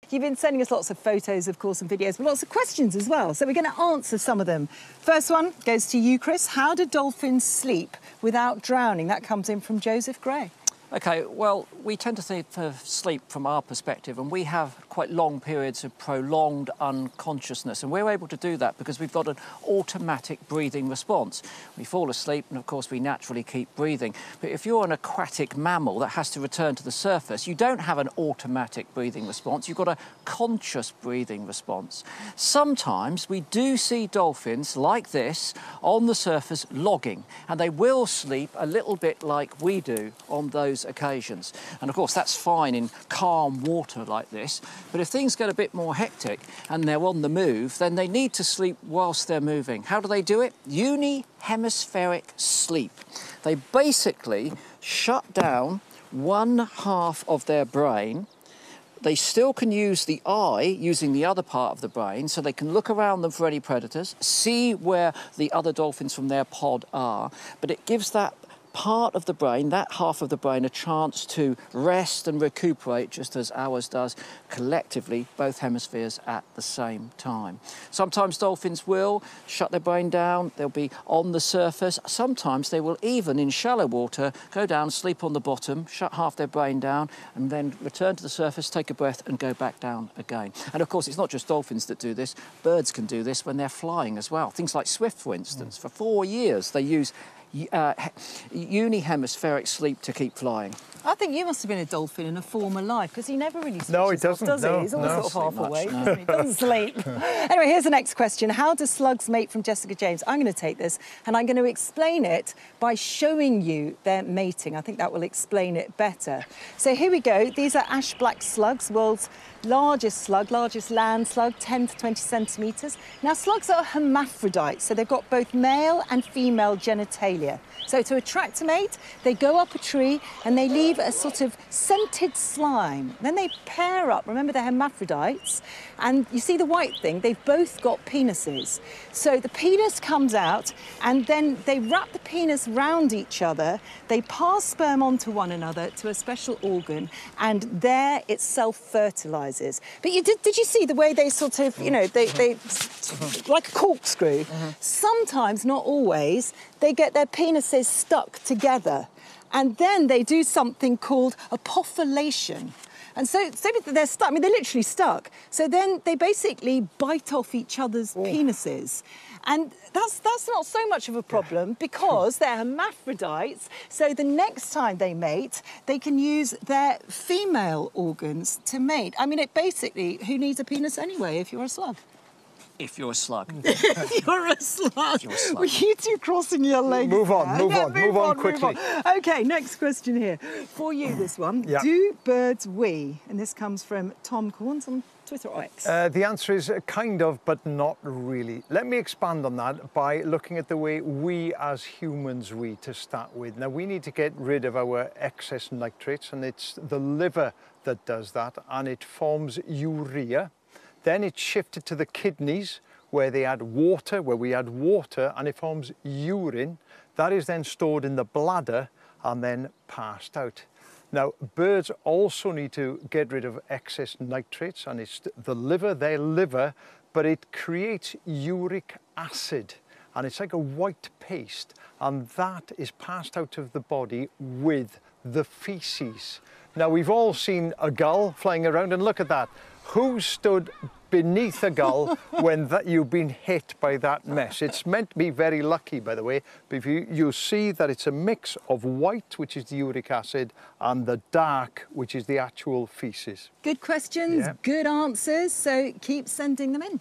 You've been sending us lots of photos, of course, and videos, but lots of questions as well. So we're going to answer some of them. First one goes to you, Chris. How do dolphins sleep without drowning? That comes in from Joseph Gray. OK, well, we tend to think of sleep from our perspective, and we have quite long periods of prolonged unconsciousness, and we're able to do that because we've got an automatic breathing response. We fall asleep, and of course we naturally keep breathing. But if you're an aquatic mammal that has to return to the surface, you don't have an automatic breathing response, you've got a conscious breathing response. Sometimes we do see dolphins like this on the surface logging, and they will sleep a little bit like we do on those occasions. And of course that's fine in calm water like this, but if things get a bit more hectic and they're on the move, then they need to sleep whilst they're moving. How do they do it? Unihemispheric sleep. They basically shut down one half of their brain. They still can use the eye using the other part of the brain, so they can look around them for any predators, see where the other dolphins from their pod are, but it gives that part of the brain, that half of the brain, a chance to rest and recuperate, just as ours does collectively, both hemispheres at the same time. Sometimes dolphins will shut their brain down, they'll be on the surface. Sometimes they will even, in shallow water, go down, sleep on the bottom, shut half their brain down, and then return to the surface, take a breath, and go back down again. And of course, it's not just dolphins that do this. Birds can do this when they're flying as well. Things like swift, for instance. For 4 years, they use unihemispheric sleep to keep flying. I think you must have been a dolphin in a former life, because he never really sleeps. No, he doesn't. Does he? No, He's always no. sort of half awake, No. doesn't he? Doesn't sleep. Anyway, here's the next question. How do slugs mate, from Jessica James? I'm going to take this, and I'm going to explain it by showing you their mating. I think that will explain it better. So here we go. These are ash black slugs, world's largest slug, largest land slug, 10 to 20 centimetres. Now, slugs are hermaphrodites, so they've got both male and female genitalia. So to attract a mate, they go up a tree and they leave a sort of scented slime. Then they pair up. Remember, they're hermaphrodites. And you see the white thing? They've both got penises. So the penis comes out, and then they wrap the penis round each other. They pass sperm onto one another to a special organ, and there it self-fertilises. But did you see the way they sort of, you know, they like a corkscrew? Sometimes, not always, they get their penises stuck together, and then they do something called apophylation. And so they're stuck. I mean, they're literally stuck. So then they basically bite off each other's penises. And that's not so much of a problem, because they're hermaphrodites. So the next time they mate, they can use their female organs to mate. I mean, it basically, who needs a penis anyway if you're a slug? If you're a slug. You're a slug. You're a slug. Were you two crossing your legs? Move on, move on quickly. OK, next question here. For you, this one. Yeah. Do birds wee? And this comes from Tom Corns on Twitter or X. The answer is kind of, but not really. Let me expand on that by looking at the way we as humans wee to start with. Now, we need to get rid of our excess nitrates, and it's the liver that does that, and it forms urea. Then it's shifted to the kidneys, where we add water, and it forms urine. That is then stored in the bladder and then passed out. Now, birds also need to get rid of excess nitrates, and it's the liver, their liver, but it creates uric acid, and it's like a white paste, and that is passed out of the body with the feces. Now, we've all seen a gull flying around, and look at that. Who stood beneath a gull when you've been hit by that mess? It's meant to be very lucky, by the way, but if you see that it's a mix of white, which is the uric acid, and the dark, which is the actual feces. Good questions, good answers, so keep sending them in.